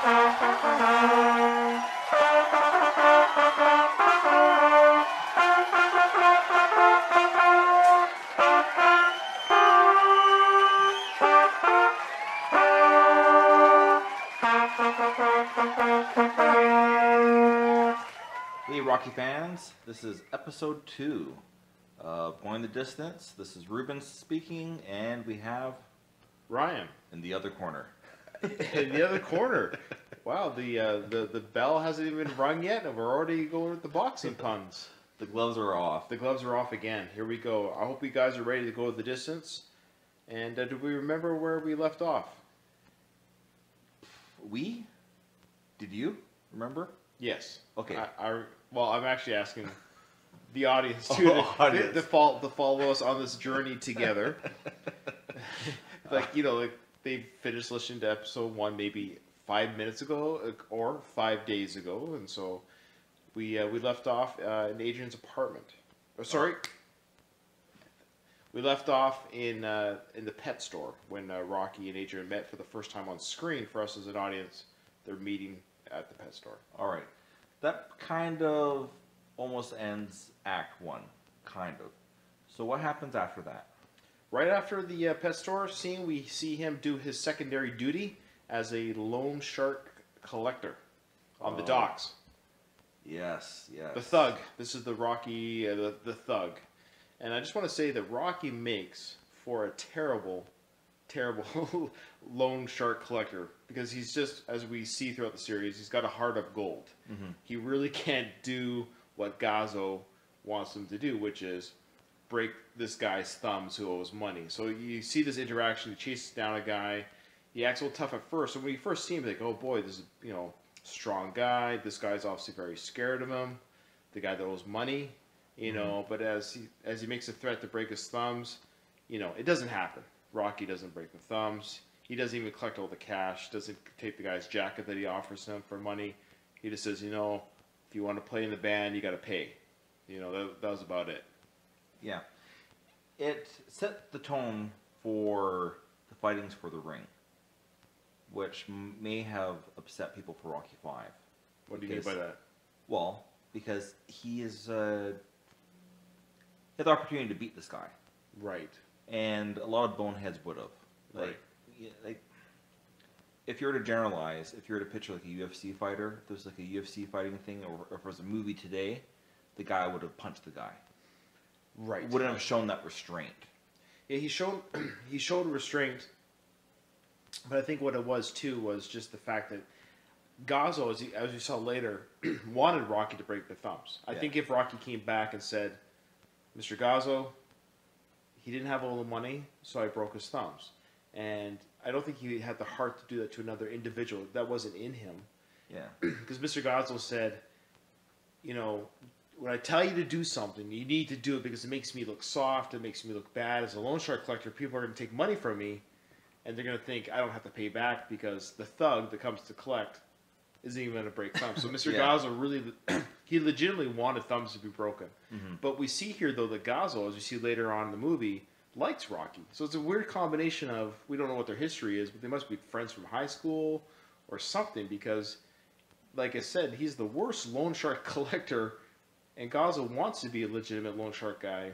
Hey Rocky fans, this is episode 2 of Going the Distance. This is Ruben speaking, and we have Ryan in the other corner. in the other corner. Wow, the bell hasn't even rung yet, and we're already going with the boxing puns. The gloves are off. The gloves are off again. Here we go. I hope you guys are ready to go the distance. And do we remember where we left off? We? Did you remember? Yes. Okay. Well, I'm actually asking the audience too to follow us on this journey together. Like they finished listening to episode 1 maybe 5 minutes ago or 5 days ago, and so we left off in Adrian's apartment. Oh, sorry. We left off in the pet store when Rocky and Adrian met for the first time on screen. For us as an audience, they're meeting at the pet store. All right. That kind of almost ends Act 1. Kind of. So what happens after that? Right after the pet store scene, we see him do his secondary duty as a loan shark collector on the docks. Yes, yes. The thug. This is the Rocky, the thug. And I just want to say that Rocky makes for a terrible loan shark collector, because he's just, as we see throughout the series, he's got a heart of gold. Mm-hmm. He really can't do what Gazzo wants him to do, which is break this guy's thumbs who owes money. So you see this interaction. He chases down a guy. He acts a little tough at first. So when you first see him, like, oh boy, this is strong guy. This guy's obviously very scared of him. The guy that owes money, But as he makes a threat to break his thumbs, it doesn't happen. Rocky doesn't break the thumbs. He doesn't even collect all the cash. Doesn't take the guy's jacket that he offers him for money. He just says, if you want to play in the band, you got to pay. That was about it. Yeah. It set the tone for the fightings for the ring, which may have upset people for Rocky 5. What do you mean by that? Well, because he had the opportunity to beat this guy. Right. And a lot of boneheads would have. Like, if you were to generalize, if you were to picture like a UFC fighter, if there's like a UFC fighting thing, or if there was a movie today, the guy would have punched the guy. Right. Wouldn't have shown that restraint. Yeah, he showed restraint, but I think what it was too was just the fact that Gazzo, as you saw later, wanted Rocky to break the thumbs. I think if Rocky came back and said, Mr. Gazzo, he didn't have all the money, so I broke his thumbs. And I don't think he had the heart to do that to another individual. That wasn't in him. Yeah. Because Mr. Gazzo said, when I tell you to do something, you need to do it because it makes me look soft, it makes me look bad. As a loan shark collector, people are going to take money from me, and they're going to think I don't have to pay back because the thug that comes to collect isn't even going to break thumbs. So Mr. Gazzo really, he legitimately wanted thumbs to be broken. Mm-hmm. But we see here, though, that Gazzo, as we see later on in the movie, likes Rocky. So it's a weird combination of, we don't know what their history is, but they must be friends from high school or something, because, like I said, he's the worst loan shark collector, and Gazzo wants to be a legitimate loan shark guy,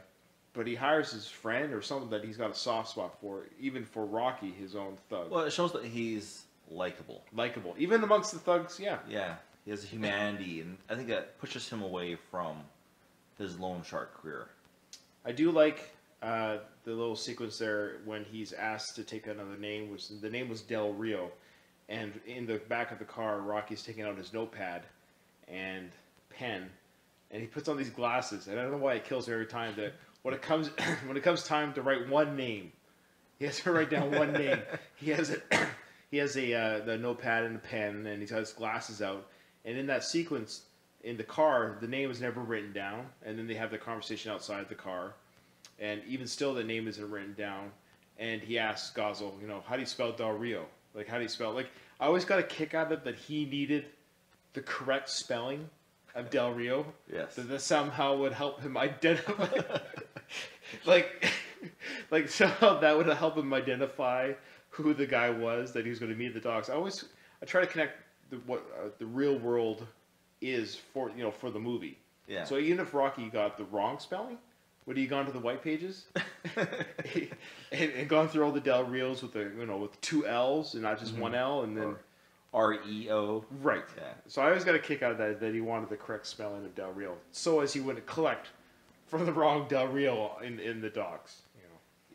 but he hires his friend or someone that he's got a soft spot for, even for Rocky, his own thug. Well, it shows that he's likable. Likable. Even amongst the thugs, yeah. Yeah. He has a humanity, and I think that pushes him away from his loan shark career. I do like the little sequence there when he's asked to take another name. The name was Del Rio, and in the back of the car, Rocky's taking out his notepad and pen, and he puts on these glasses. And I don't know why it kills me every time that when it comes time to write one name, he has to write down one name. He has the notepad and a pen, and he's got his glasses out. And in that sequence, in the car, the name is never written down, and then they have the conversation outside the car, and even still, the name isn't written down. And he asks Gazzo, how do you spell Del Rio? Like, how do you spell? Like, I always got a kick out of it that he needed the correct spelling of Del Rio. Yes. That somehow would help him identify. like somehow that would help him identify who the guy was that he was going to meet at the docks. I try to connect the real world is for for the movie. Yeah. So even if Rocky got the wrong spelling, would he gone to the white pages and gone through all the Del Rios with with two L's and not just one L and then REO. right. Yeah. So I always got a kick out of that he wanted the correct spelling of Del Rio, so as he wouldn't collect from the wrong Del Rio in the docs.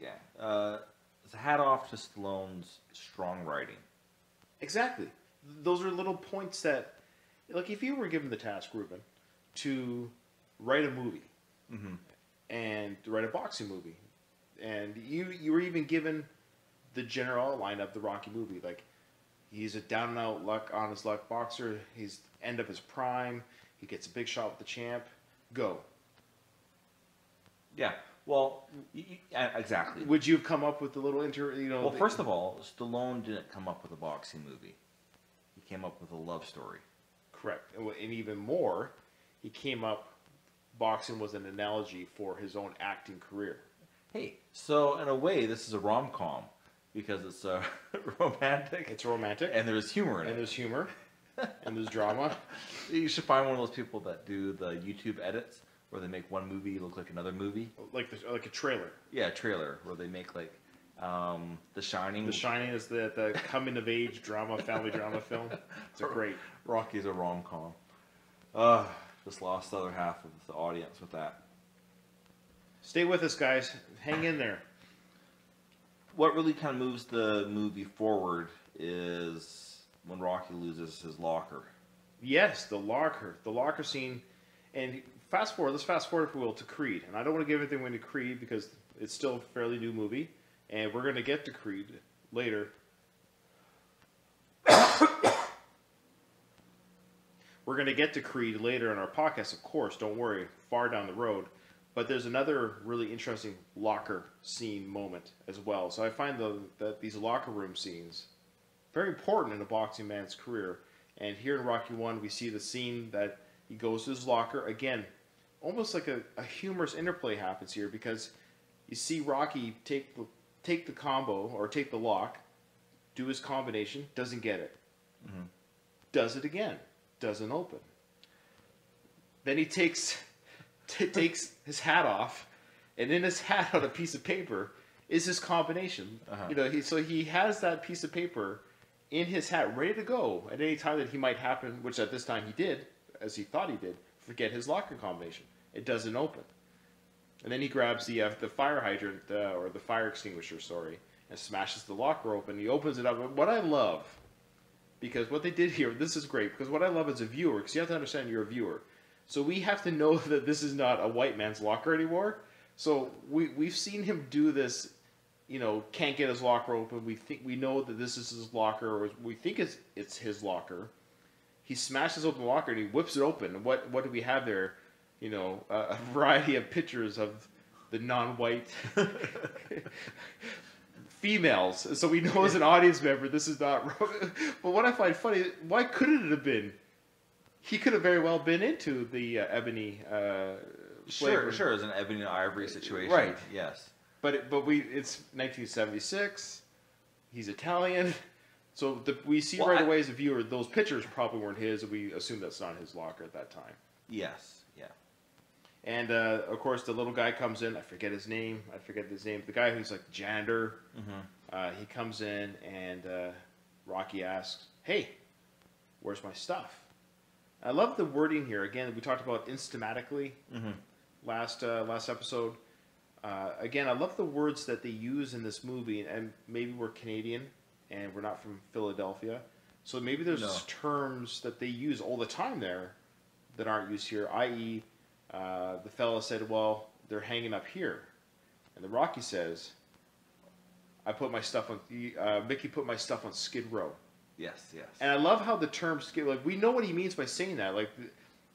Yeah. It's a hat off to Stallone's strong writing. Exactly. Those are little points that, like, if you were given the task, Ruben, to write a movie and to write a boxing movie, and you were even given the general outline of the Rocky movie, like he's a down and out luck on his luck boxer, he's end of his prime, he gets a big shot with the champ, go. Yeah. Well, exactly. Would you have come up with the little Well, first of all, Stallone didn't come up with a boxing movie. He came up with a love story. Correct. And even more, he came up, boxing was an analogy for his own acting career. Hey, so in a way, this is a rom-com because it's romantic. It's romantic. And there's humor in it. And there's humor. And there's drama. You should find one of those people that do the YouTube edits where they make one movie look like another movie. Like a trailer. Yeah, a trailer where they make like The Shining. The Shining is the coming of age drama, family drama film. It's a great. Rocky's a rom-com. Just lost the other half of the audience with that. Stay with us, guys. Hang in there. What really kind of moves the movie forward is when Rocky loses his locker. Yes, the locker scene. And let's fast forward, if we will, to Creed. And I don't want to give anything away to Creed because it's still a fairly new movie. And we're going to get to Creed later. We're going to get to Creed later in our podcast, of course. Don't worry, far down the road. But there's another really interesting locker scene moment as well. So I find that these locker room scenes very important in a boxing man's career. And here in Rocky 1, we see the scene that he goes to his locker. Again, almost like a humorous interplay happens here because you see Rocky take the combo or take the lock, do his combination, doesn't get it. Does it again, doesn't open. Then he takes his hat off, and in his hat on a piece of paper is his combination. So he has that piece of paper in his hat ready to go at any time that he might happen, which at this time he did, as he thought he did, forget his locker combination. It doesn't open. And then he grabs the fire hydrant, or the fire extinguisher, and smashes the locker open. He opens it up. What I love, because what they did here, this is great, because what I love as a viewer, because you have to understand you're a viewer, so we have to know that this is not a white man's locker anymore. So we've seen him do this, can't get his locker open. We know that this is his locker, or we think it's his locker. He smashes open the locker and he whips it open. And what do we have there? A variety of pictures of the non-white females. So we know as an audience member this is not. But what I find funny, why couldn't it have been? He could have very well been into the ebony. Sure, as an ebony and ivory situation. Right. Yes. But it's 1976. He's Italian. So we see away as a viewer, those pictures probably weren't his, and we assume that's not his locker at that time. Yes, yeah. And, of course, the little guy comes in. I forget his name. The guy who's like janitor. He comes in, and Rocky asks, "Hey, where's my stuff?" I love the wording here. Again, we talked about instamatically last episode. Again, I love the words that they use in this movie, and maybe we're Canadian and we're not from Philadelphia, so maybe there's terms that they use all the time there that aren't used here, i.e., the fella said, well, they're hanging up here. And the Rocky says, Mickey put my stuff on Skid Row. Yes. And I love how the term Skid, like, we know what he means by saying that. Like,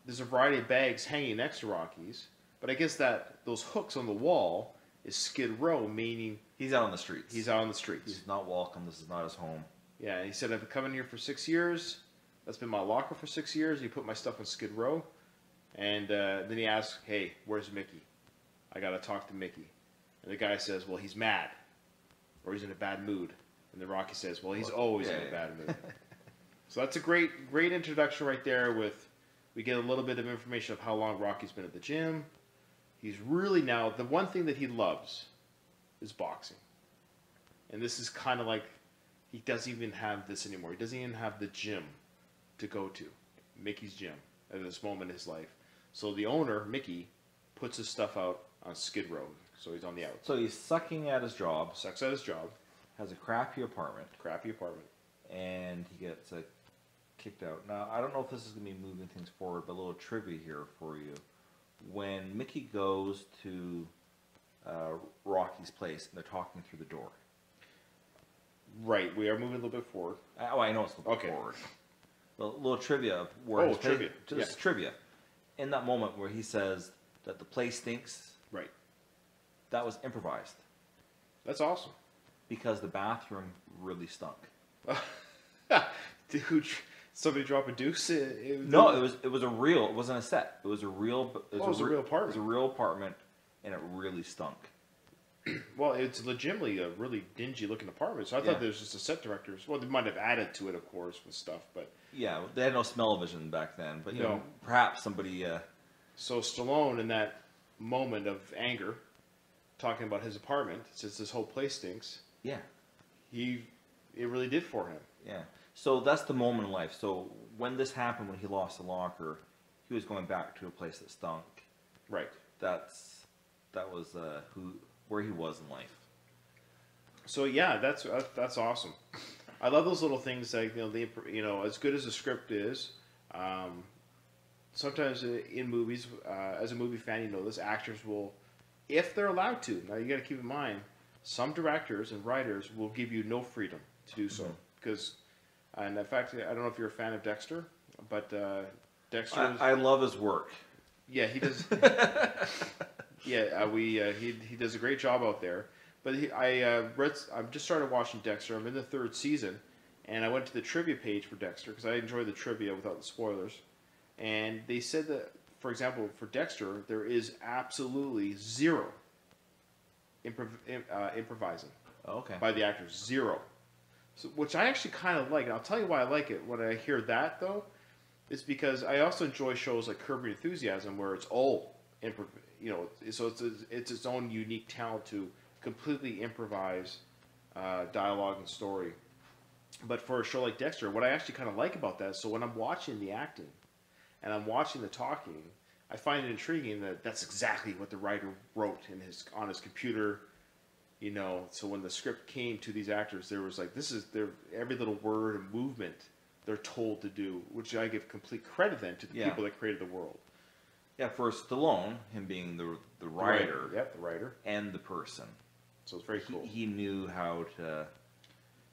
there's a variety of bags hanging next to Rocky's, but I guess that those hooks on the wall is Skid Row, meaning he's out on the streets. He's out on the streets. He's not welcome. This is not his home. Yeah, and he said, I've been coming here for 6 years. That's been my locker for 6 years. He put my stuff on Skid Row. And then he asks, hey, where's Mickey? I got to talk to Mickey. And the guy says, well, he's mad. Or he's in a bad mood. And then Rocky says, well, he's always in a bad mood. So that's a great introduction right there. We get a little bit of information of how long Rocky's been at the gym. He's really now the one thing that he loves is boxing, and this is kind of like he doesn't even have this anymore. He doesn't even have the gym to go to, Mickey's gym, at this moment in his life. So the owner, Mickey, puts his stuff out on Skid Row. So he's on the outs. So he's sucking at his job, Sucks at his job, has a crappy apartment, and he gets kicked out. Now, I don't know if this is going to be moving things forward, but a little trivia here for you. When Mickey goes to Rocky's place, and they're talking through the door. Right, we are moving a little bit forward. I know it's a little bit forward. A little trivia of where his trivia. Just trivia. In that moment where he says that the place stinks, Right. that was improvised. That's awesome. Because the bathroom really stunk. Dude, somebody drop a deuce? No, it was a real. It wasn't a set. It was a real. It was a real apartment. It was a real apartment, and it really stunk. Well, it's legitimately a really dingy looking apartment. So I thought there was just a set director's. Well, they might have added to it, of course, with stuff, but yeah, they had no smell-o-vision back then. But you know, perhaps somebody. So Stallone, in that moment of anger, talking about his apartment, since this whole place stinks. Yeah. It really did for him. Yeah. So that's the moment in life. So when this happened, when he lost the locker, he was going back to a place that stunk. Right. That was where he was in life. So yeah, that's awesome. I love those little things like as good as the script is. Sometimes in movies, as a movie fan, you know this, actors will, if they're allowed to. Now you got to keep in mind, some directors and writers will give you no freedom to do so because, and in fact, I don't know if you're a fan of Dexter, but Dexter. I love his work. Yeah, he does. He does a great job out there. But I've just started watching Dexter. I'm in the 3rd season, and I went to the trivia page for Dexter because I enjoy the trivia without the spoilers. And they said that, for example, for Dexter, there is absolutely zero improvising by the actors. Zero. So, which I actually kind of like. And I'll tell you why I like it. When I hear that, though, is because I also enjoy shows like Curb Your Enthusiasm where it's all so it's its own unique talent to completely improvise dialogue and story. But for a show like Dexter, what I actually kind of like about that is, so when I'm watching the acting and I'm watching the talking, I find it intriguing that that's exactly what the writer wrote on his computer. So when the script came to these actors, there was like, every little word and movement they're told to do, which I give complete credit then to the people that created the world. Yeah, for Stallone, him being the writer. Yep, the writer. And the person. So it's very cool. He knew how to...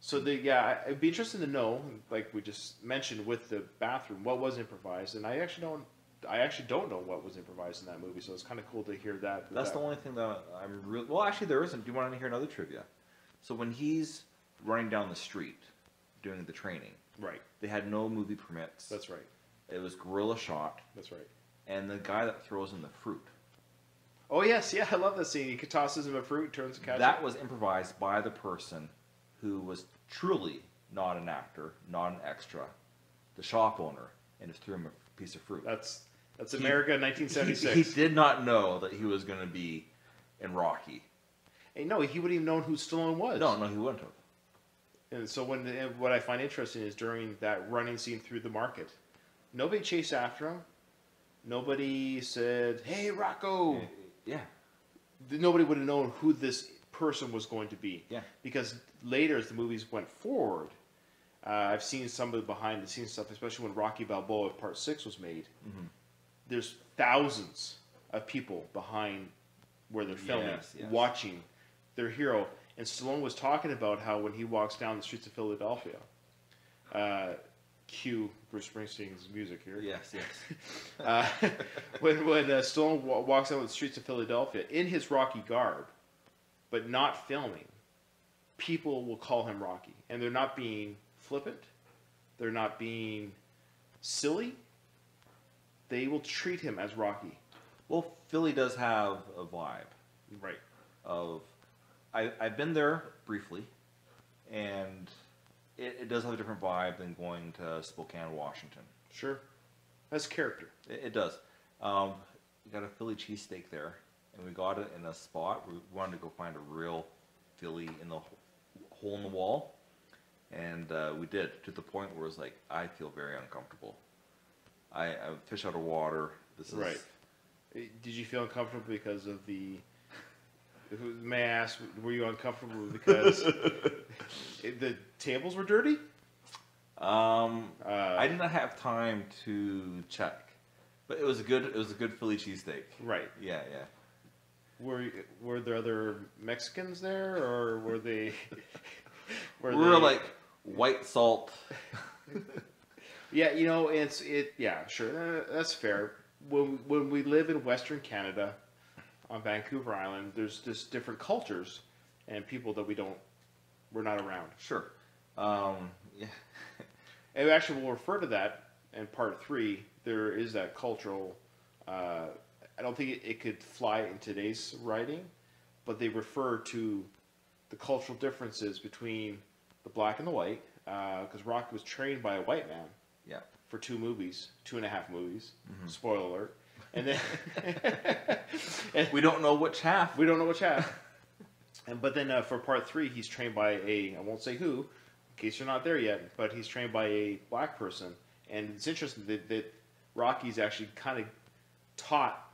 So it'd be interesting to know, like we just mentioned with the bathroom, what was improvised, and I actually don't know what was improvised in that movie. So it's kind of cool to hear that. That's the only thing that I'm really... Well, actually, there isn't. Do you want to hear another trivia? So when he's running down the street doing the training, right? They had no movie permits. That's right. It was guerrilla shot. That's right. And the guy that throws in the fruit. Oh yes, yeah, I love that scene. He tosses him a fruit, turns the catch. That was improvised by the person who was truly not an actor, not an extra, the shop owner, and just threw him a piece of fruit. That's America in 1976. He did not know that he was going to be in Rocky. And no, he wouldn't even known who Stallone was. No, he wouldn't have. And so what I find interesting is during that running scene through the market, nobody chased after him. Nobody said, "Hey, Rocco." Yeah. Nobody would have known who this person was going to be. Yeah. Because later, as the movies went forward, I've seen some of the behind-the-scenes stuff, especially when Rocky Balboa Part 6 was made. Mm-hmm. There's thousands of people behind where they're filming, watching their hero. And Stallone was talking about how when he walks down the streets of Philadelphia, cue Bruce Springsteen's music here. Yes. When Stallone walks down the streets of Philadelphia in his Rocky garb, but not filming, people will call him Rocky. And they're not being flippant. They're not being silly. They will treat him as Rocky. Well, Philly does have a vibe. Right. I've been there briefly, and it does have a different vibe than going to Spokane, Washington. Sure. That's character. It does. We got a Philly cheesesteak there, and we got it in a spot where we wanted to go find a real Philly in the hole in the wall, and we did, to the point where it was like, I feel very uncomfortable. I fish out of water. This is Right. Did you feel uncomfortable because of the? May I ask, were you uncomfortable because the tables were dirty? I did not have time to check, but it was a good Philly cheesesteak. Right. Yeah. Were there other Mexicans there, or were they? We were like white salt. Yeah, Yeah, sure, that's fair. When we live in Western Canada, on Vancouver Island, there's just different cultures and people that we're not around. Sure. Yeah. And actually, we'll refer to that in part 3. There is that cultural. I don't think it could fly in today's writing, but they refer to the cultural differences between the black and the white. Because Rocky was trained by a white man. Yeah. For 2.5 movies. Mm-hmm. Spoiler alert. And then we don't know which half. But then for part 3, he's trained by I won't say who, in case you're not there yet, but he's trained by a black person. And it's interesting that Rocky's actually kind of taught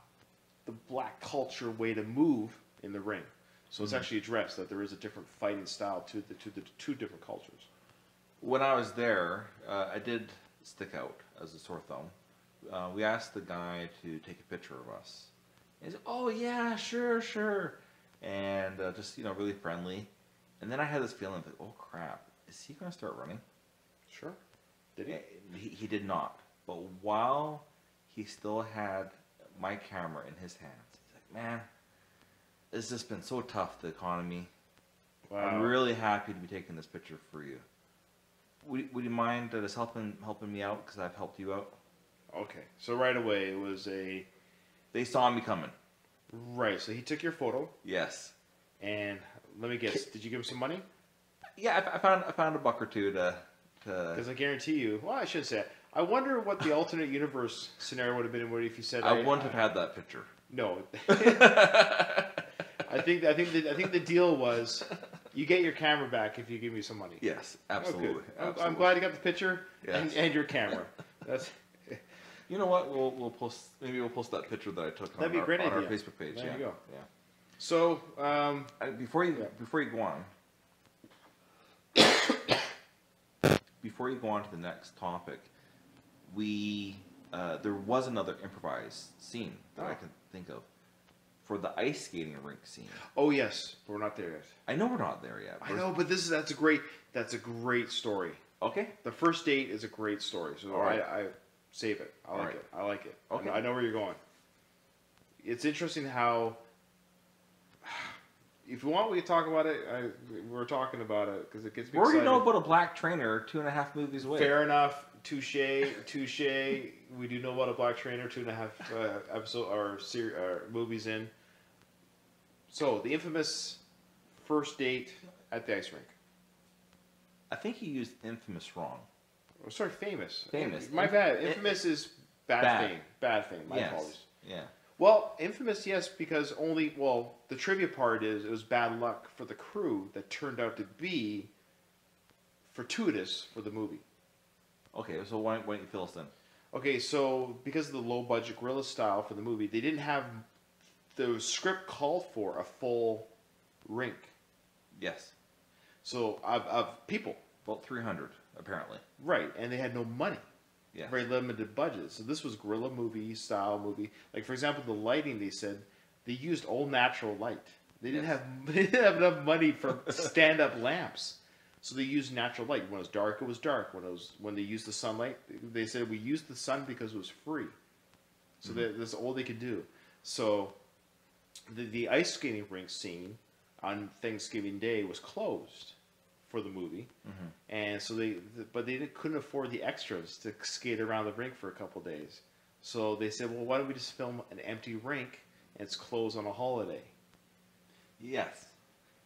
the black culture way to move in the ring. So it's actually addressed that there is a different fighting style to the two different cultures. When I was there, I did stick out as a sore thumb. We asked the guy to take a picture of us. He said, "Oh yeah, sure," and just really friendly. And then I had this feeling like, "Oh crap, is he going to start running?" Sure. Did he? He did not. But while he still had my camera in his hands, he's like, "Man, it's just been so tough, the economy. Wow. I'm really happy to be taking this picture for you. Would you mind just helping me out because I've helped you out?" Okay, so right away it was They saw me coming. Right, so he took your photo, Yes. and let me guess, did you give him some money? Yeah, I found a buck or two to. Because I guarantee you, well, I shouldn't say it. I wonder what the alternate universe scenario would have been if you said I wouldn't have had that picture. No. I think the deal was you get your camera back if you give me some money. Yes, absolutely. Oh, absolutely. I'm glad you got the picture Yes. and your camera. That's. You know what? We'll post. Maybe we'll post that picture that I took That'd be a great on our idea. Facebook page. There yeah. you go. Yeah. So Before you go on, before you go on to the next topic, there was another improvised scene that I can think of for the ice skating rink scene. oh yes, but we're not there yet. I know we're not there yet. I know, but that's a great story. Okay. The first date is a great story, so All right. I save it. I like it. I like it. Okay. I know where you're going. It's interesting how, if you want, we can talk about it. We're talking about it because it gets me We already excited. know about a black trainer 2.5 movies away. Fair enough. Touche. We do know about a black trainer 2.5 episode or movies in. So the infamous first date at the ice rink. I think he used infamous wrong. Oh, sorry, famous. Famous. My bad. Infamous is bad fame. Bad fame. My apologies. Yeah. Well, infamous, yes, because the trivia part is it was bad luck for the crew that turned out to be fortuitous for the movie. Okay, so why don't you fill us in? Okay, so because of the low budget guerrilla style for the movie, they didn't have the script called for a full rink. Yes. So of people. About 300, apparently. Right, and they had no money. Yeah. Very limited budget. So this was guerrilla movie style movie. Like for example, the lighting, they said they used all natural light. They didn't have enough money for stand up lamps. So they used natural light. When it was dark, it was dark. When they used the sunlight, they said we used the sun because it was free. So that's all they could do. So the ice skating rink scene on Thanksgiving Day was closed for the movie, and so they couldn't afford the extras to skate around the rink for a couple days. So they said, well, why don't we just film an empty rink and it's closed on a holiday? Yes.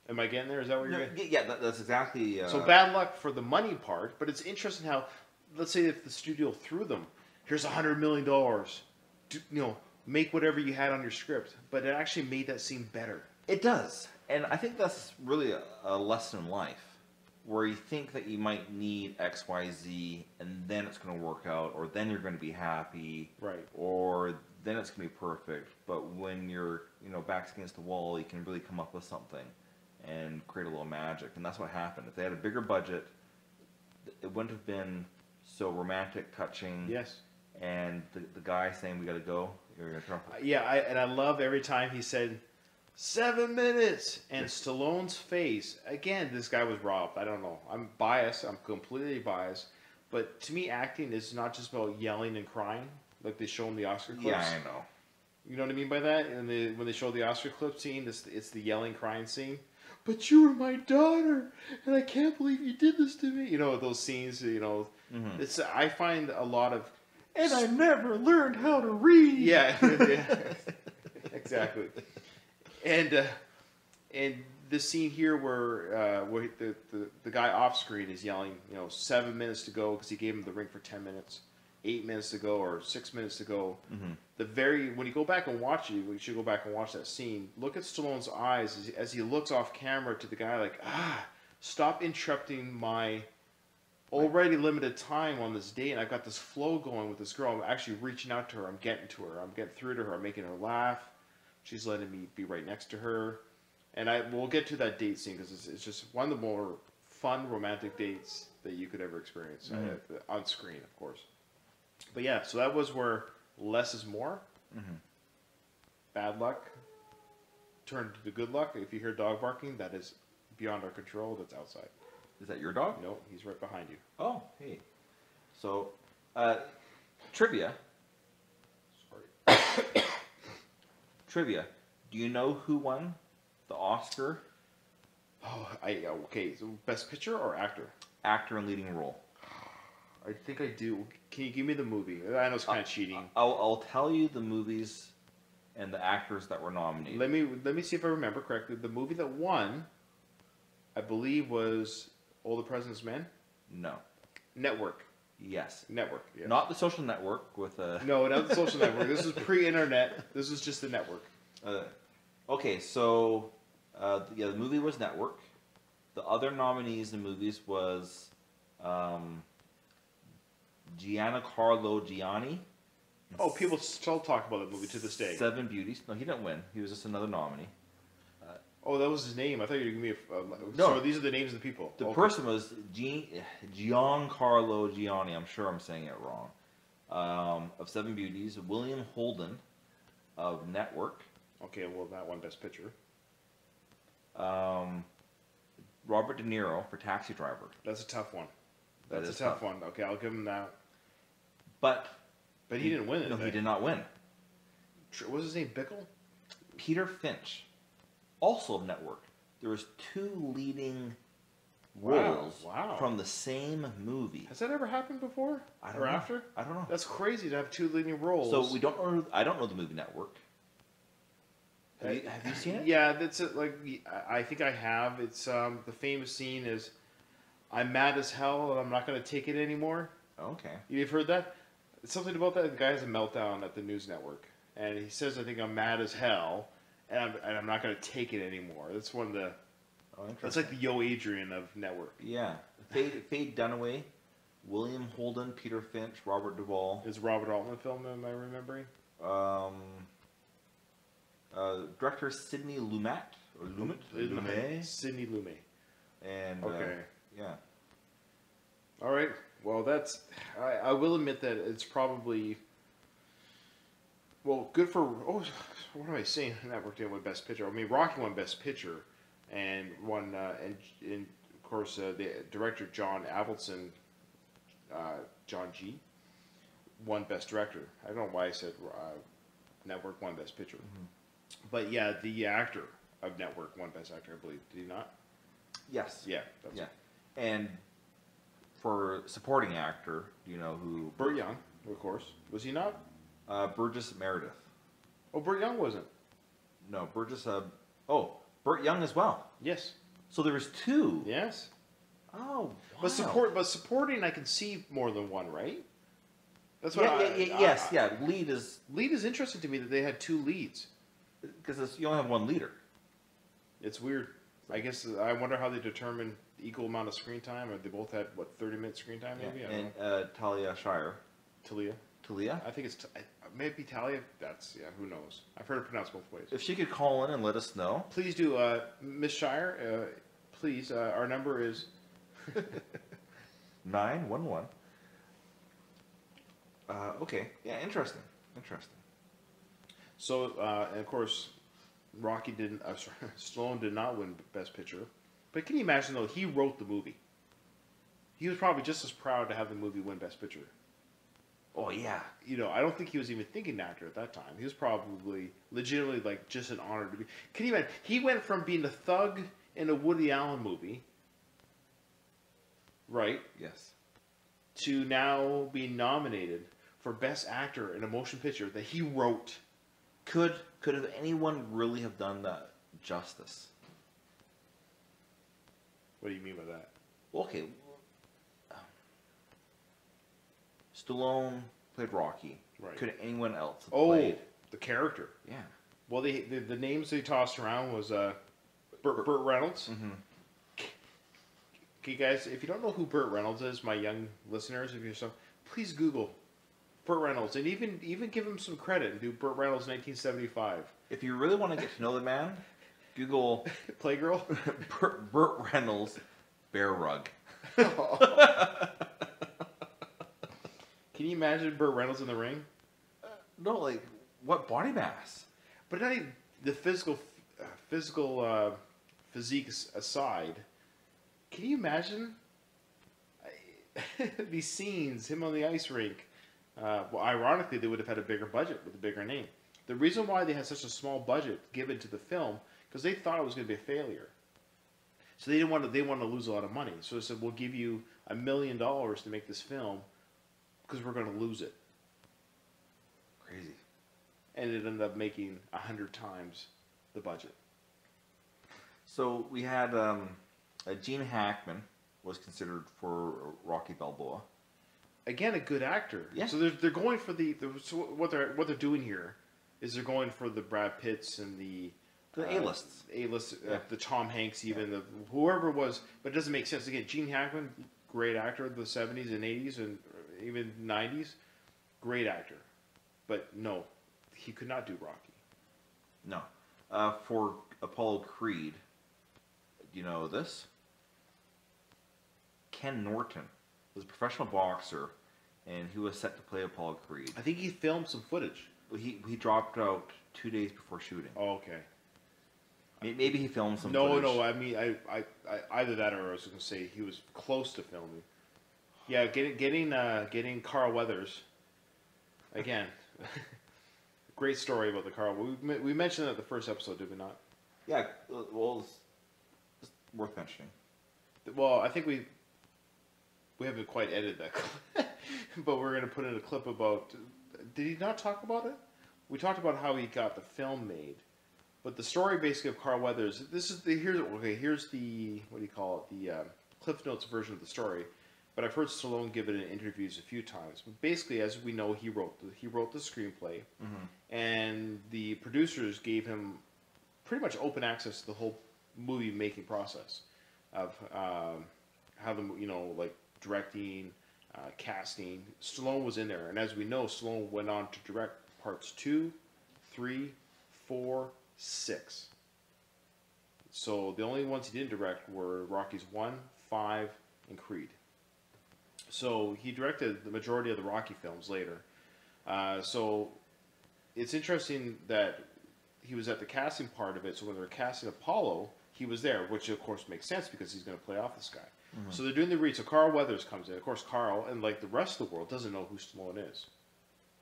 Am I getting there? Is that what you're No, getting? yeah, that's exactly. So bad luck for the money part, but it's interesting how, let's say if the studio threw them, here's $100 million, make whatever you had on your script, but it actually made that scene better. It does, and I think that's really a lesson in life, where you think that you might need X, Y, Z, and then it's going to work out, or then you're going to be happy, Right. or then it's going to be perfect. But when you're, backs against the wall, you can really come up with something and create a little magic, and that's what happened. If they had a bigger budget, it wouldn't have been so romantic, touching. Yes. And the guy saying, "We got to go." You're gonna turn off. Yeah, I love every time he said 7 minutes, and Stallone's face. Again, this guy was robbed. I don't know. I'm biased. I'm completely biased. But to me, acting is not just about yelling and crying, like they show in the Oscar clips. Yeah, I know. You know what I mean by that? And when they show the Oscar clip scene, it's the yelling, crying scene. But you were my daughter, and I can't believe you did this to me. Those scenes. Mm-hmm. It's I find a lot of. And I never learned how to read. Yeah, exactly. And the scene here where the guy off screen is yelling, 7 minutes to go because he gave him the ring for 10 minutes, 8 minutes to go or 6 minutes to go. Mm-hmm. When you go back and watch it, you should go back and watch that scene. Look at Stallone's eyes as he looks off camera to the guy like, stop interrupting my already limited time on this day, and I've got this flow going with this girl. I'm actually reaching out to her. I'm getting to her. I'm getting through to her. I'm making her laugh. She's letting me be right next to her. And we'll get to that date scene because it's just one of the more fun romantic dates that you could ever experience on screen, of course. But yeah, so that was where less is more. Mm-hmm. Bad luck turned to good luck. If you hear dog barking, that is beyond our control. That's outside. Is that your dog? No, he's right behind you. Oh, hey. So, trivia. Sorry. Trivia. Do you know who won the Oscar? Oh, okay. So best picture or actor? Actor in leading role. I think I do. Can you give me the movie? I know it's kind of cheating. I'll tell you the movies and the actors that were nominated. Let me see if I remember correctly. The movie that won, I believe, was All the President's Men. No. Network. Yes. Network. Yeah. Not The Social Network with a. No, not the Social Network. This is pre-internet. This is just the network. Okay, so the movie was Network. The other nominees in movies was Giancarlo Gianni. Oh, people still talk about that movie to this day. Seven Beauties. No, he didn't win. He was just another nominee. Oh, that was his name. I thought you were going to give me a... No. So these are the names of the people. The Okay. person was Giancarlo Gianni. I'm sure I'm saying it wrong. Of Seven Beauties. William Holden of Network. Okay, well, that one Best Picture. Robert De Niro for Taxi Driver. That's a tough one. That That's is a tough tough. one. Okay, I'll give him that. But He didn't win it. No, he did not win. What was his name? Bickle? Peter Finch, also of Network. There was two leading roles Wow. from the same movie. Has that ever happened before? I don't or know. after? I don't know. That's crazy to have two leading roles. So we don't know. I don't know the movie Network. Have you seen it? Yeah, that's it. Like I think I have. It's the famous scene is, "I'm mad as hell and I'm not going to take it anymore." Okay. You've heard that? It's something about that. The guy has a meltdown at the news network, and he says, "I think I'm mad as hell, and I'm not going to take it anymore." That's one of the. Oh, interesting. That's like the Yo Adrian of network. Yeah. Faye Dunaway, William Holden, Peter Finch, Robert Duvall. Is Robert Altman film? Am I remembering? Director Sidney Lumet or Lumet. Sidney Lumet. And Okay. yeah. All right. Well, that's. I will admit that it's probably. Well, good for. Oh, what am I saying? Network didn't win Best Picture. I mean, Rocky won Best Picture, and won. And of course, the director John Avildsen, John G, won Best Director. I don't know why I said Network won Best Picture, but yeah, the actor of Network won Best Actor. I believe. Did he not? Yes. Yeah. That's Yeah. And for supporting actor, do you know who? Burt Young, of course. Was he not? Burgess Meredith. Oh, Burt Young wasn't. No, Burgess. Burt Young as well. Yes. So there was two. Yes. Oh, wow. But supporting, I can see more than one, right? That's what. Lead is Lead is interesting to me that they had two leads. because you only have one leader. It's weird. I guess I wonder how they determine the equal amount of screen time. Or they both had 30-minute screen time, maybe. I don't know. Talia Shire. Talia. I think it's maybe Talia. Who knows? I've heard it pronounced both ways. If she could call in and let us know. Please do, Miss Shire. Please, our number is 911. Okay. Yeah. Interesting. So, and of course, Rocky didn't. Stallone did not win Best Picture. But can you imagine though? He wrote the movie. He was probably just as proud to have the movie win Best Picture. Oh yeah. I don't think he was even thinking actor at that time. He was probably legitimately like just an honor to be. Can you imagine? He went from being a thug in a Woody Allen movie, right? Yes. To now being nominated for Best Actor in a motion picture that he wrote. Could have anyone really have done that justice? What do you mean by that? Okay. Stallone played Rocky. Right. Could anyone else have played? The character. Yeah. Well, the names they tossed around was Burt Reynolds. Mm-hmm. Okay, guys, if you don't know who Burt Reynolds is, my young listeners, if you're so, please Google Burt Reynolds and even give him some credit and do Burt Reynolds 1975. If you really want to get to know the man, Google Playgirl. Burt Reynolds bear rug. Can you imagine Burt Reynolds in the ring? No, like what body mass? But not even the physical physique aside. Can you imagine these scenes? Him on the ice rink. Well, ironically, they would have had a bigger budget with a bigger name. The reason why they had such a small budget given to the film because they thought it was going to be a failure. So they didn't want to. They wanted to lose a lot of money. So they said, "We'll give you $1 million to make this film because we're going to lose it." Crazy. And it ended up making 100 times the budget. So we had Gene Hackman was considered for Rocky Balboa. Again, a good actor. Yeah. So they're going for so what they're doing here is they're going for the Brad Pitts and the A-lists. The Tom Hanks, even whoever it was. But it doesn't make sense. Again, Gene Hackman, great actor of the 70s and 80s and even 90s, great actor. But no, he could not do Rocky. No. For Apollo Creed, do you know this? Ken Norton was a professional boxer, and he was set to play Apollo Creed. I think he filmed some footage. He dropped out 2 days before shooting. Oh, okay. Maybe he filmed some footage. No, I mean, I either that or I was going to say he was close to filming. Yeah, getting Carl Weathers. Again, great story about the Carl. We mentioned that in the first episode, did we not? Yeah, well, it's worth mentioning. Well, I think we haven't quite edited that clip, but we're going to put in a clip about... Did he not talk about it? We talked about how he got the film made, but the story basically of Carl Weathers... Here's the... What do you call it? The Cliff Notes version of the story, but I've heard Stallone give it in interviews a few times. But basically, as we know, he wrote the screenplay, and the producers gave him pretty much open access to the whole movie making process of how the directing, casting. Stallone was in there, and as we know, Stallone went on to direct parts 2, 3, 4, 6. So the only ones he didn't direct were Rockies 1, 5, and Creed. So he directed the majority of the Rocky films later. So it's interesting that he was at the casting part of it. So when they were casting Apollo, he was there, which of course makes sense because he's going to play off this guy. So they're doing the read. So Carl Weathers comes in. Of course, Carl, and like the rest of the world, doesn't know who Stallone is.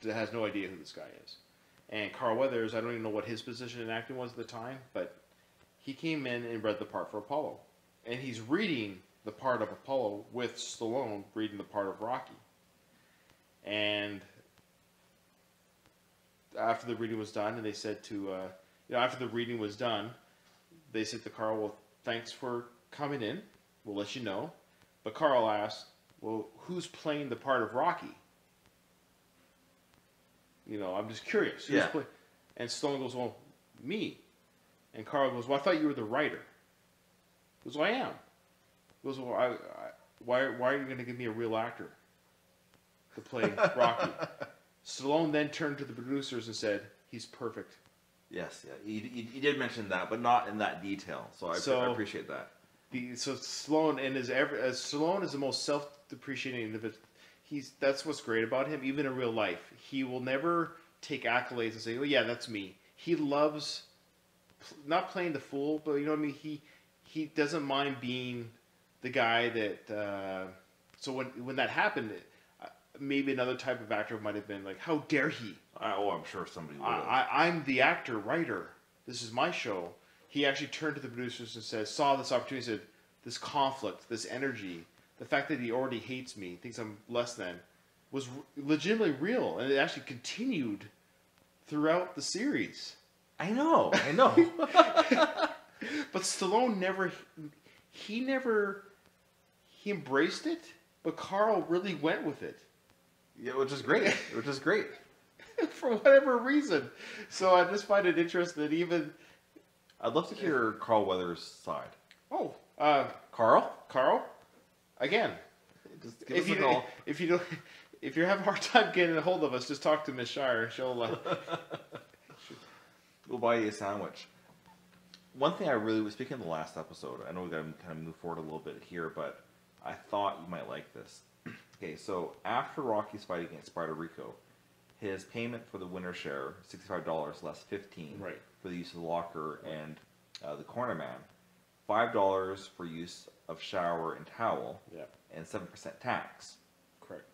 Has no idea who this guy is. And Carl Weathers, I don't even know what his position in acting was at the time, but he came in and read the part for Apollo. And he's reading the part of Apollo with Stallone reading the part of Rocky. And after the reading was done, and they said after the reading was done, they said to Carl, well, thanks for coming in. We'll let you know. But Carl asked, well, who's playing the part of Rocky? You know, I'm just curious. Who's Yeah. And Stallone goes, well, me. And Carl goes, well, I thought you were the writer. He goes, well, I am. He goes, well, why are you going to give me a real actor to play Rocky? Stallone then turned to the producers and said, he's perfect. Yes, yeah. He did mention that, but not in that detail. So I appreciate that. So Stallone Stallone is the most self-depreciating individual. That's what's great about him. Even in real life, he will never take accolades and say, "Oh yeah, that's me." He loves not playing the fool, but you know what I mean. He doesn't mind being the guy that. So when that happened, maybe another type of actor might have been like, "How dare he?" I'm sure somebody would. I'm the actor, writer. This is my show. He actually turned to the producers and saw this opportunity, said, this conflict, this energy, the fact that he already hates me, thinks I'm less than, was legitimately real. And it actually continued throughout the series. I know. But Stallone he embraced it, but Carl really went with it. Yeah, which is great. For whatever reason. So I just find it interesting that even... I'd love to hear Carl Weathers' side. Oh, Carl? Again, Just give us a call. if you have a hard time getting a hold of us, just talk to Miss Shire. She'll We'll buy you a sandwich. One thing I really was speaking of the last episode. I know we got to kind of move forward a little bit here, but I thought you might like this. Okay, so after Rocky's fight against Spider Rico, his payment for the winner share, $65 less $15 Right. for the use of the locker and the corner man, $5 for use of shower and towel, Yeah. and 7% tax. Correct.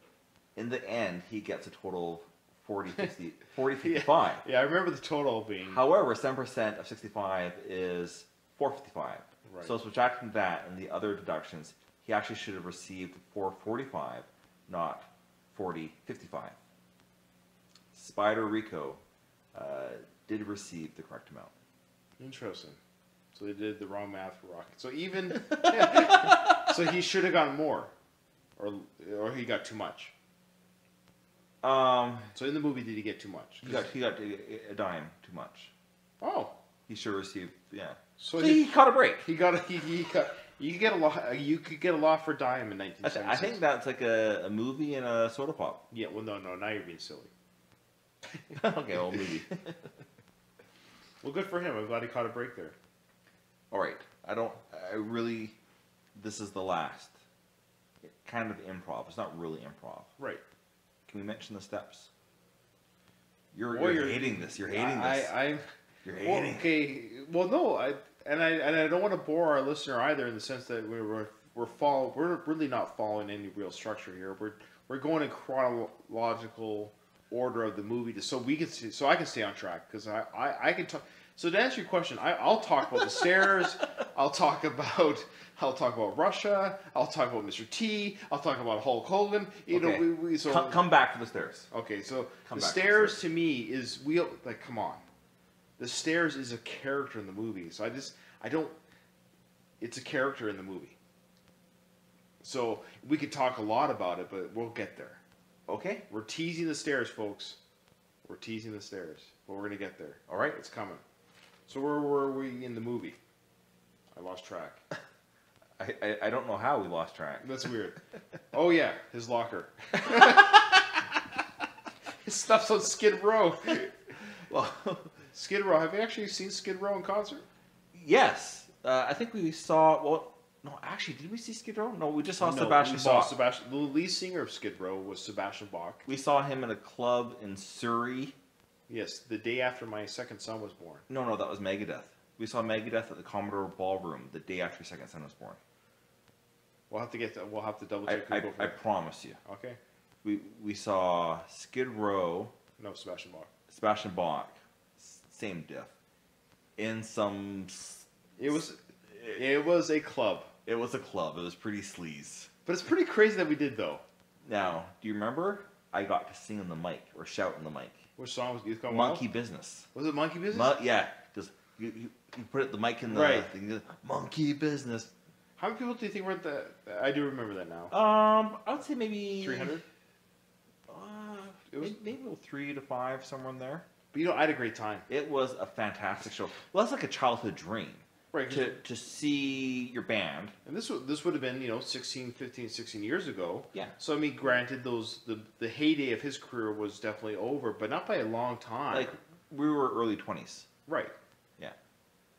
In the end, he gets a total of 55. Yeah, I remember the total being... However, 7% of 65 is 455. Right. So subtracting that and the other deductions, he actually should have received 445, not 4055. Spider Rico did receive the correct amount. Interesting. So they did the wrong math for Rocky. So even... so he should have gotten more. Or he got too much. So in the movie, did he get too much? He got a dime too much. Oh. He should have received, yeah. So he caught a break. He got you could get a lot. You could get a lot for a dime in 1976. I think that's like a movie and a soda pop. Yeah. Well, no. Now you're being silly. Okay, well, movie. Well, good for him. I'm glad he caught a break there. All right. This is the last. Kind of improv. It's not really improv. Right. Can we mention the steps? You're You're hating this. You're hating this. You're Well, hating. okay. Well, no. I don't want to bore our listener either, in the sense that we're really not following any real structure here. We're going in chronological order of the movie so I can stay on track, because I can talk. So to answer your question, I'll talk about the stairs. I'll talk about Russia. I'll talk about Mr. T. I'll talk about Hulk Hogan. Come back to the stairs. Okay, so Come the back to the stairs stairs. to me is come on. The stairs is a character in the movie. So it's a character in the movie. So we could talk a lot about it, but we'll get there. Okay. We're teasing the stairs, folks. We're teasing the stairs, but we're going to get there. All right. It's coming. So where were we in the movie? I lost track. I don't know how we lost track. That's weird. Oh, yeah, his locker. His stuff's on Skid Row. Well, Skid Row. Have you actually seen Skid Row in concert? yes. I think we saw. Well, no, actually, did we see Skid Row? No, we just saw Sebastian we saw Bach. The lead singer of Skid Row was Sebastian Bach. We saw him in a club in Surrey. Yes, the day after my second son was born. No, that was Megadeth. We saw Megadeth at the Commodore Ballroom the day after your second son was born. We'll have to double check. I promise you. Okay. We saw Skid Row. No, Sebastian Bach. Sebastian Bach, same diff. In some. It was a club. It was a club. It was pretty sleaze. But it's pretty crazy that we did, though. Now, do you remember? I got to sing in the mic or shout in the mic. Which song was Youth Gone Monkey Wild? Business. Was it Monkey Business? Yeah. Just you put the mic in the Right. thing, monkey business. How many people do you think were at the? I do remember that now. I would say maybe 300. It was, maybe 3 to 5, somewhere in there. but I had a great time. It was a fantastic show. Well, that's like a childhood dream. Right. To see your band. And this would have been 16 years ago. Yeah. So I mean, granted, the heyday of his career was definitely over, but not by a long time. Like, we were early 20s. right. Yeah.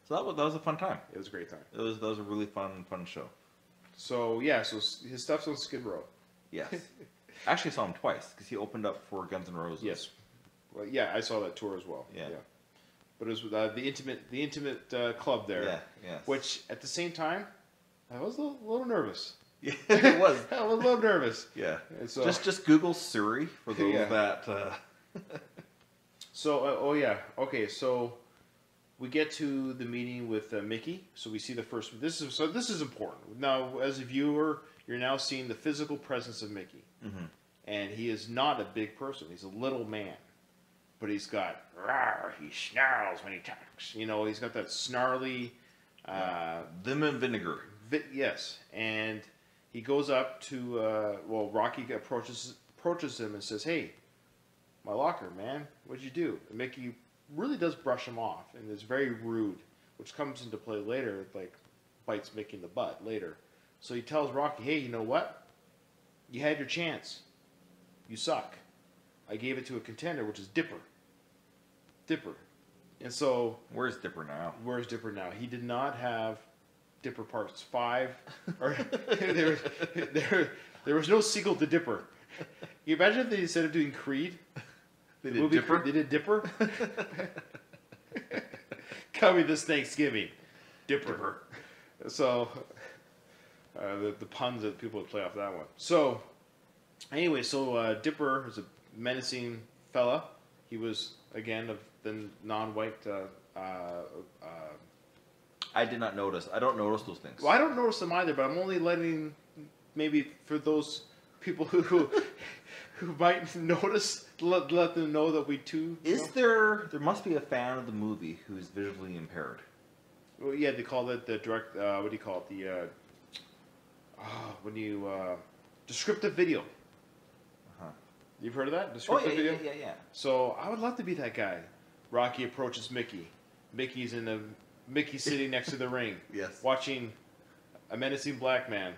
So that was a fun time. It was a great time. That was a really fun show. So yeah, so his stuff's on Skid Row. Yes. Actually, I saw him twice because he opened up for Guns N' Roses. Yes. Well, yeah, I saw that tour as well. Yeah. But it was the intimate club there. Yeah. Yes. Which at the same time, I was a little nervous. Yeah, it was. I was a little nervous. Yeah. And so Just Google Surrey for those Yeah. that. So oh yeah, okay. So we get to the meeting with Mickey. So we see the first. This is important. Now, as a viewer, you're now seeing the physical presence of Mickey, Mhm. and he is not a big person. He's a little man, but he's got rawr, he snarls when he talks. He's got that snarly. Vim and vinegar. Yes, and he goes up to Rocky approaches him and says, "Hey, my locker, man, what'd you do?" And Mickey really does brush him off and is very rude, which comes into play later, like bites Mickey in the butt later. So he tells Rocky, "Hey, you know what? You had your chance. You suck. I gave it to a contender, which is Dipper. And so Where's Dipper now? where's Dipper now? He did not have Dipper Parts 5. Or there was no sequel to Dipper. Can you imagine if they, instead of doing Creed, They the did movie Dipper? Creed, they did Dipper? Coming this Thanksgiving. Dipper. So, the puns that people would play off that one. So, anyway, Dipper is a menacing fella. He was, again, of the non-white. I did not notice. I don't notice those things. Well, I don't notice them either, but I'm only letting maybe for those people who might notice, let them know that we too. Is there must be a fan of the movie who's visually impaired. Well, yeah, they call that the direct. What do you call it? When you descriptive video. Uh-huh. You've heard of that? Oh Descriptive yeah, video. yeah. So I would love to be that guy. Rocky approaches Mickey. Mickey's sitting next to the ring, Yes. watching a menacing black man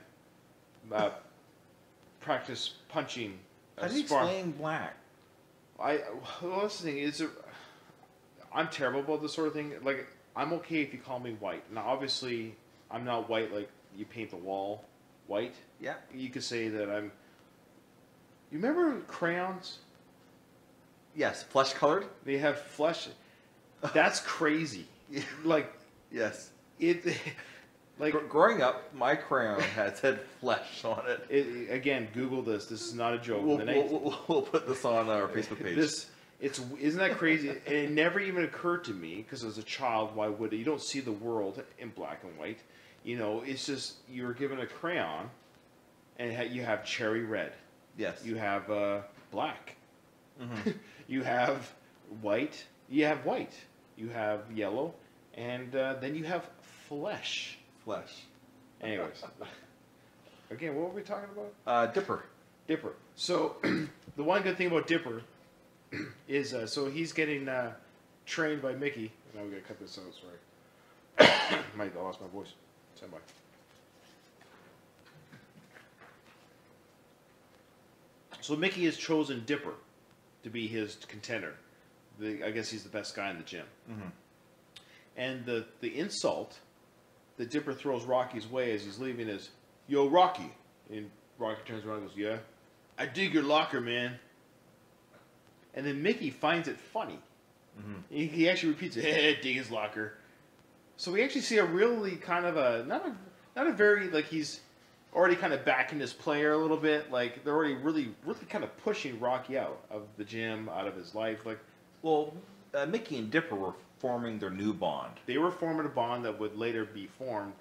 practice punching. How do you explain black? Well, that's the thing. I'm terrible about this sort of thing. Like, I'm okay if you call me white. Now, obviously, I'm not white like you paint the wall white. Yeah. You could say that I'm. You remember crayons? Yes, flesh colored. They have flesh. That's crazy. Like Yes. it. Like Growing up, my crayon had flesh on it. again, Google this. This is not a joke. We'll put this on our Facebook page. Isn't that crazy? And it never even occurred to me because as a child, why would it? You don't see the world in black and white. It's just you were given a crayon, and you have cherry red. Yes. You have black. Mm-hmm. You have white. You have white. You have yellow, and then you have flesh. Flesh. Anyways, again, what were we talking about? Dipper. Dipper. So the one good thing about Dipper is so he's getting trained by Mickey. Now we gotta cut this out. Sorry, I lost my voice. Stand by. So Mickey has chosen Dipper to be his contender. I guess he's the best guy in the gym. Mm-hmm. And the insult that Dipper throws Rocky's way as he's leaving is, "Yo, Rocky." And Rocky turns around and goes, "Yeah, I dig your locker, man." And then Mickey finds it funny. Mm-hmm. He actually repeats it, "Hey, dig his locker." So we actually see a really kind of not a very, like, he's already kind of backing his player a little bit. Like, they're already really kind of pushing Rocky out of the gym, out of his life. Like, Well, Mickey and Dipper were forming their new bond. they were forming a bond that would later be formed.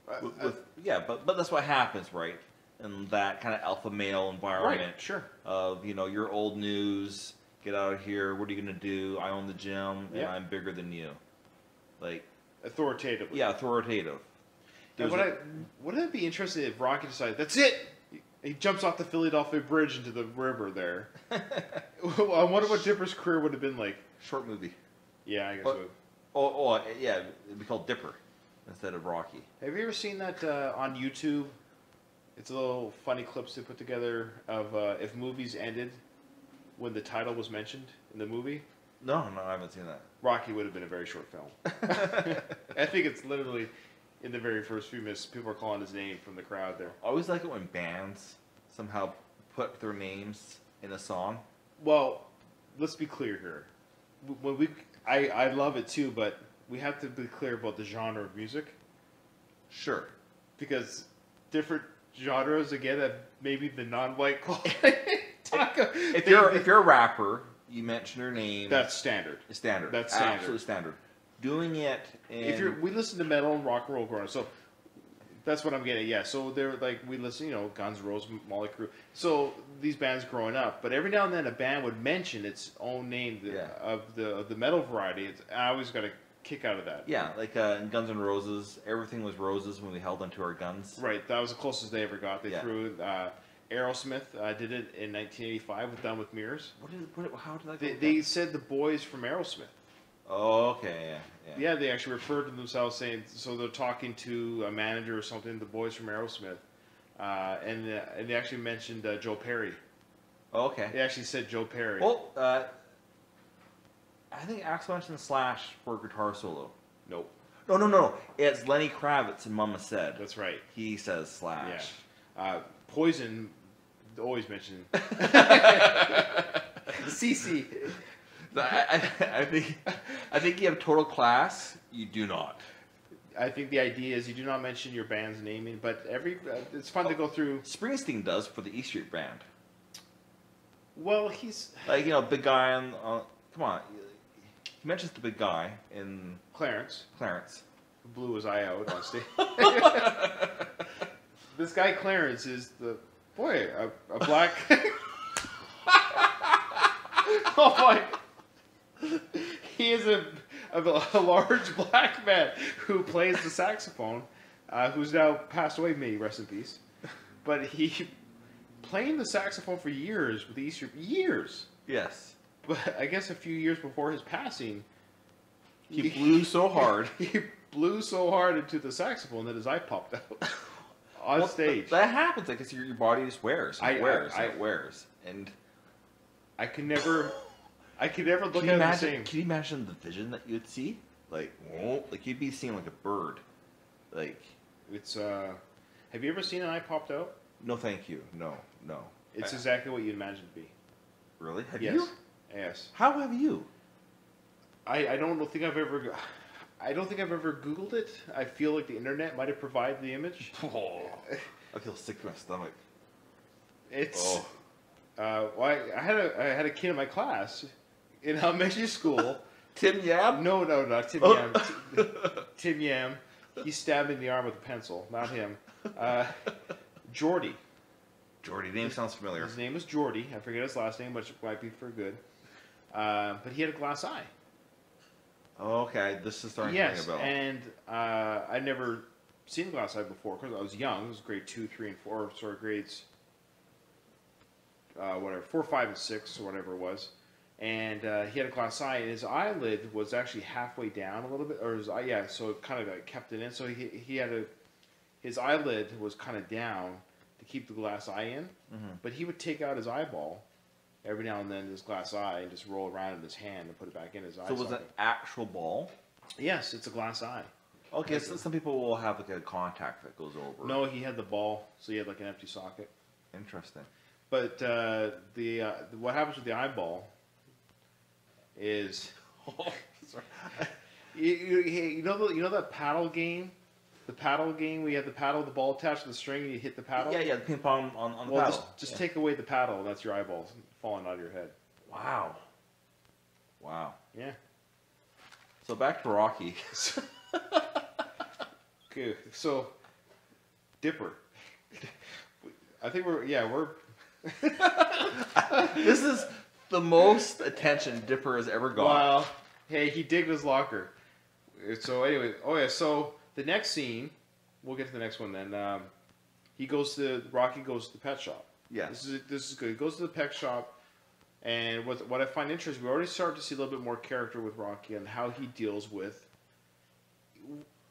But that's what happens, right? In that kind of alpha male environment. Right, sure. Of, you're old news, get out of here, what are you going to do? I own the gym, and Yeah. I'm bigger than you. like authoritatively. yeah, authoritative. And wouldn't it be interesting if Rocky decided that's it? He jumps off the Philadelphia Bridge into the river there. I wonder what Dipper's career would have been like. Short movie. Yeah, I guess. But- It would. Yeah, it'd be called Dipper instead of Rocky. Have you ever seen that on YouTube? It's a little funny clips they put together of if movies ended when the title was mentioned in the movie. No, I haven't seen that. Rocky would have been a very short film. I think it's literally in the very first few minutes, people are calling his name from the crowd there. I always like it when bands somehow put their names in a song. Well, let's be clear here. When I love it too, but we have to be clear about the genre of music Sure. because different genres again have maybe the non-white quality. If you're a rapper, you mention your name. That's standard. It's standard. That's standard. Absolutely standard. Doing it in We listen to metal and rock and roll growing up, so that's what I'm getting at. Yeah, so they're like we listen, Guns N' Roses, Motley Crue. So these bands growing up, but every now and then a band would mention its own name of the metal variety. I always got a kick out of that. yeah, like in Guns N' Roses, everything was roses when we held onto our guns. Right, that was the closest they ever got. They Yeah. threw Aerosmith did it in 1985 with Done with Mirrors. How did that go? They said the boys from Aerosmith. Oh, okay, yeah. Yeah, they actually referred to themselves saying, so they're talking to a manager or something, the boys from Aerosmith, and they actually mentioned Joe Perry. Oh, okay. They actually said Joe Perry. Well, I think Axl mentioned Slash for guitar solo. Nope, No. It's Lenny Kravitz and Mama Said. that's right. He says Slash. Yeah. Poison always mentioned. CC. I think you have total class. You do not. I think the idea is you do not mention your band's naming, but it's fun to go through. Springsteen does for the E Street Band. Well, he's Like, big guy on come on. He mentions the big guy in Clarence, Clarence. who blew his eye out on stage. This guy Clarence is a black. Oh my! He is a large black man who plays the saxophone, who's now passed away. May he rest in peace. But he playing the saxophone for years with the Easter years. Yes. But I guess a few years before his passing, He blew so hard. He blew so hard into the saxophone that his eye popped out on stage. That happens. Like, your body just wears. It wears. And I could never look can you at it the imagine? same. Can you imagine the vision that you'd see? Like, you'd be seeing like a bird. Like, It's have you ever seen an eye popped out? no, thank you. No. It's exactly what you'd imagine it to be. Really? Have Yes. you? Yes. How have you? I don't think I've ever Googled it. I feel like the internet might have provided the image. Oh, I feel sick to my stomach. It's well, I had a kid in my class in elementary school. Tim Yam? No, not Tim Yam. Tim Yam. He stabbed me in the arm with a pencil. Not him. Jordy. Jordy, name sounds familiar. His name was Jordy. I forget his last name, which might be for good. But he had a glass eye. Oh, okay, this is starting to Yes, ring a bell. and I'd never seen a glass eye before because I was young. It was grade 2, 3, and 4. Sorry, grades 4, 5, and 6, or whatever it was. And he had a glass eye, and his eyelid was actually halfway down a little bit, or his eye, yeah. So it kind of kept it in. So he had his eyelid was kind of down to keep the glass eye in, but he would take out his eyeball every now and then, his glass eye, and just roll around in his hand and put it back in his eye. So was it actual ball? Yes, it's a glass eye. Okay, so some people will have like a contact that goes over. No, he had the ball, so he had like an empty socket. Interesting. But what happens with the eyeball is you know that paddle game, the paddle game where you have the paddle, the ball attached to the string, and you hit the paddle. Yeah, the ping pong on the Well, paddle. just take away the paddle, and that's your eyeballs falling out of your head. Wow. Yeah. So back to Rocky. Okay, so Dipper. I think we're. This is the most attention Dipper has ever got. Well, hey, he digged his locker. So anyway, oh yeah. So the next scene, we'll get to the next one then. Rocky goes to the pet shop. Yeah. This is good. He goes to the pet shop, and what I find interesting, we already start to see a little bit more character with Rocky and how he deals with.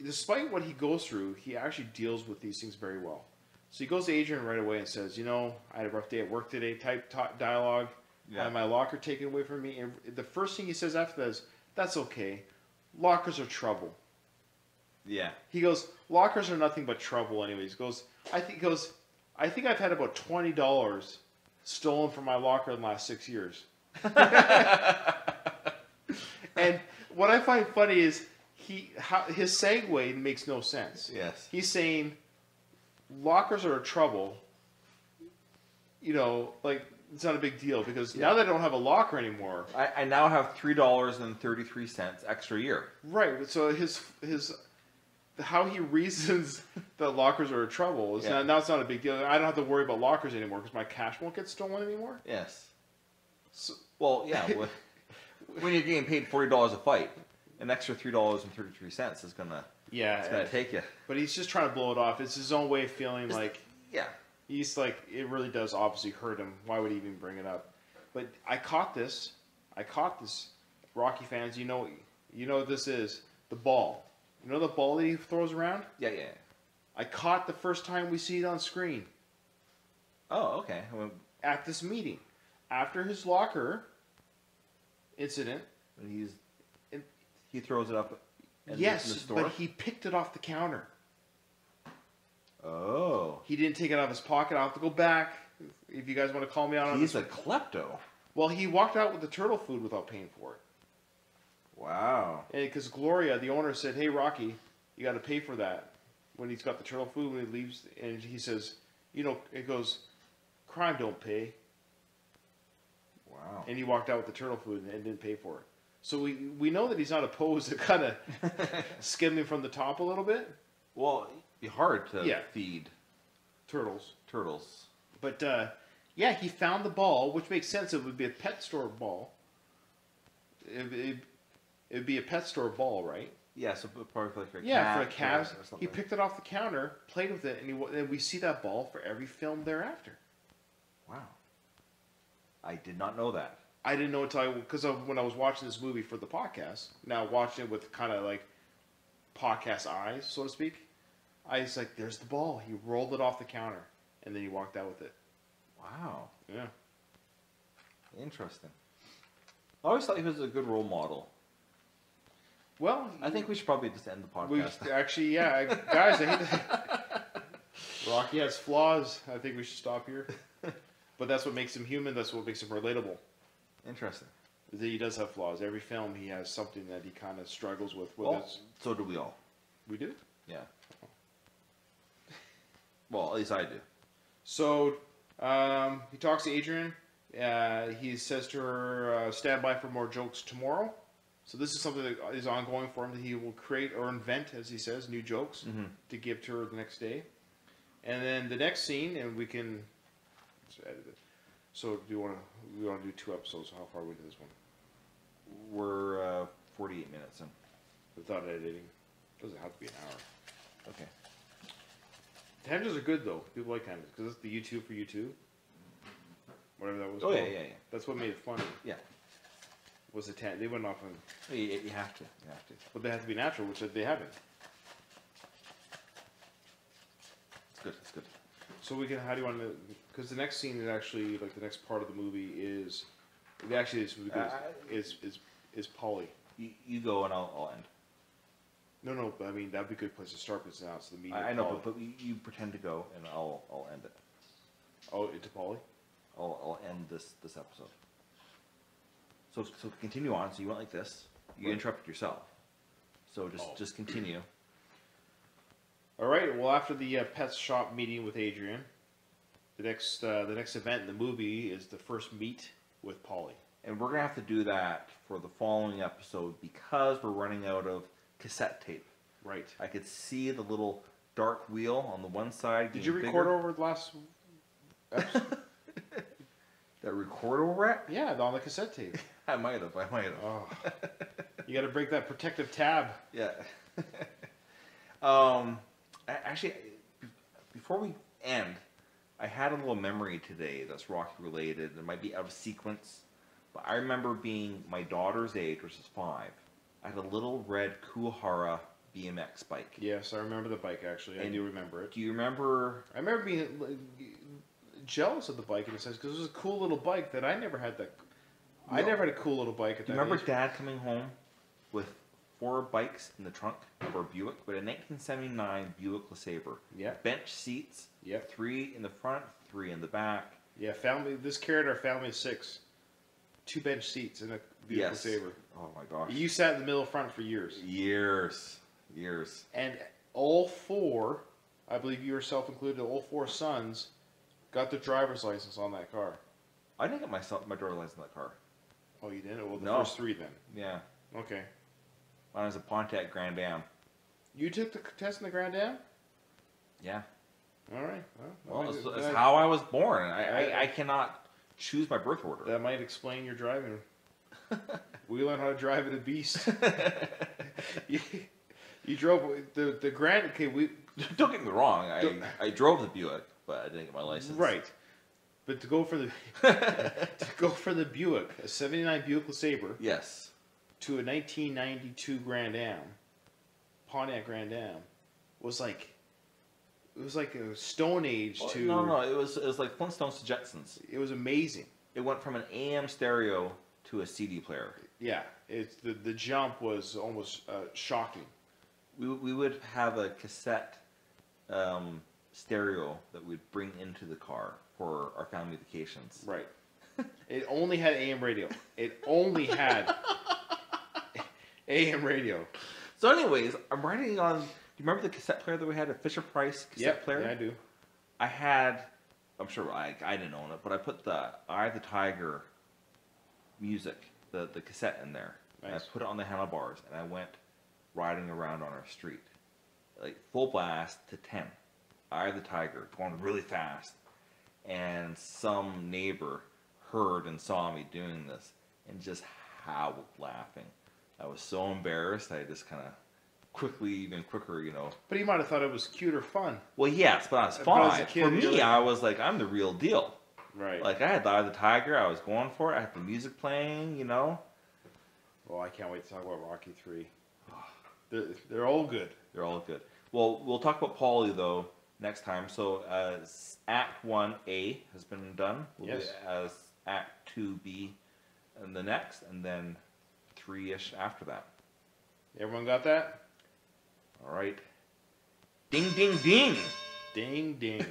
Despite what he goes through, he actually deals with these things very well. So he goes to Adrian right away and says, I had a rough day at work today. Type dialogue. Yeah. I had my locker taken away from me. And the first thing he says after that is, "That's okay. Lockers are trouble." Yeah. He goes, "Lockers are nothing but trouble." Anyways, he goes, I think I've had about $20 stolen from my locker in the last 6 years. And what I find funny is his segue makes no sense. Yes. He's saying lockers are a trouble. Like it's not a big deal because now that I don't have a locker anymore. I now have $3.33 extra a year. Right. So how he reasons that lockers are a trouble is now it's not a big deal. I don't have to worry about lockers anymore because my cash won't get stolen anymore. Yes. So, well, yeah. When you're getting paid $40 a fight, an extra $3.33 is gonna take you. But he's just trying to blow it off. It's his own way of feeling like he's like it really does obviously hurt him. Why would he even bring it up? But I caught this. Rocky fans, you know what this is the ball. You know the ball that he throws around? Yeah. I caught the first time we see it on screen. Oh, okay. At this meeting, after his locker incident, he throws it up. In the store? But he picked it off the counter. Oh. He didn't take it out of his pocket. I'll have to go back if you guys want to call me out on this. He's a klepto. Well, he walked out with the turtle food without paying for it. Wow. Because Gloria, the owner, said, "Hey, Rocky, you got to pay for that." When he's got the turtle food, when he leaves, and he says, it goes, "Crime don't pay." Wow. And he walked out with the turtle food and didn't pay for it. So we know that he's not opposed to kind of skimming from the top a little bit. Well, it'd be hard to feed turtles. But he found the ball, which makes sense. It would be a pet store ball. It would be a pet store ball, right? Yeah, so probably for a cat. For a cat. Or something. He picked it off the counter, played with it, and we see that ball for every film thereafter. Wow. I did not know that. I didn't know until because when I was watching this movie for the podcast, now watching it with kind of like podcast eyes, so to speak, I was like, "There's the ball." He rolled it off the counter, and then he walked out with it. Wow. Yeah. Interesting. I always thought he was a good role model. Well, I think we should probably just end the podcast. Guys, I hate to... Rocky has flaws. I think we should stop here. But that's what makes him human. That's what makes him relatable. Interesting. He does have flaws. Every film, he has something that he kind of struggles with. So do we all. We do? Yeah. Well, at least I do. So, he talks to Adrian. He says to her, "Stand by for more jokes tomorrow." So this is something that is ongoing for him, that he will create or invent, as he says, new jokes to give to her the next day. And then the next scene, and we can edit it. So we want to do 2 episodes. How far are we into this one? We're 48 minutes in. Without editing. Doesn't have to be an hour. Okay. Tangents are good, though. People like tangents, because it's the YouTube for YouTube. Whatever that was called. Yeah. That's what made it funny. Yeah. Was the they went off on... You have to. But they have to be natural, which they haven't. It's good. So we can, how do you want to, because the next scene is actually, like the next part of the movie is, it actually is Polly. You go and I'll end. No, but I mean, that'd be a good place to start, because now it's the meeting. I know, but you pretend to go and I'll end it. Oh, into Polly? I'll end this episode. So continue on. So you went like this. You interrupted yourself. So just continue. All right. Well, after the pet shop meeting with Adrian, the next event in the movie is the first meet with Polly. And we're gonna have to do that for the following episode because we're running out of cassette tape. Right. I could see the little dark wheel on the one side. Did you record over the last episode? That record over it? Yeah, on the cassette tape. I might have. Oh. You got to break that protective tab. Yeah. Actually, before we end, I had a little memory today that's Rocky related. It might be out of sequence, but I remember being my daughter's age, which is 5. I had a little red Kuwahara BMX bike. Yes, I remember the bike, actually. I do remember it. Do you remember? I remember being jealous of the bike in a sense, because it was a cool little bike that I never had. I never had a cool little bike at Do that you remember age. Dad coming home with 4 bikes in the trunk of our Buick? But a 1979 Buick LeSabre. Yeah. Bench seats. Yep. 3 in the front, 3 in the back. Yeah, family. This carried our family of 6. 2 bench seats in a Buick LeSabre. Oh my gosh. You sat in the middle front for years. Years. And all 4, I believe you yourself included, all 4 sons got their driver's license on that car. I didn't get my driver's license in that car. Oh, you didn't? Well, the No. first 3 then. Yeah. Okay. Mine was a Pontiac Grand Am. You took the test in the Grand Am? Yeah. All right. Well, that it's might- how I was born. I cannot choose my birth order. that might explain your driving. We learned how to drive at a beast. you drove the Grand. Okay, Don't get me wrong. I drove the Buick, but I didn't get my license. right. But to go for the Buick, a '79 Buick LeSabre, Yes. to a 1992 Grand Am, Pontiac Grand Am, was like a Stone Age Well, to. no. It was like Flintstones to Jetsons. It was amazing. It went from an AM stereo to a CD player. Yeah, it's the jump was almost shocking. We would have a cassette stereo that we'd bring into the car for our family vacations. Right. It only had AM radio. It only had AM radio. So, anyways, I'm writing on. Do you remember the cassette player that we had, a Fisher Price cassette player? Yeah, I do. I had. I'm sure I didn't own it, but I put the Eye of the Tiger music, the cassette in there. And I Nice. put it on the handlebars, and I went riding around on our street, like full blast to 10. Eye of the Tiger, going really fast. And some neighbor heard and saw me doing this and just howled laughing. I was so embarrassed, I just kind of even quicker, But he might have thought it was cute or fun. Well, yes, but I was But as a 5. kid, For you're me, like- I was like, I'm the real deal. Right. Like, I had the Eye of the Tiger, I was going for it, I had the music playing, Well, I can't wait to talk about Rocky 3. They're all good. They're all good. Well, we'll talk about Paulie, though, next time. So, Act 1A has been done. We'll Yes. do as Act 2B and the next, and then 3-ish after that. Everyone got that? All right. Ding, ding, ding! Ding, ding.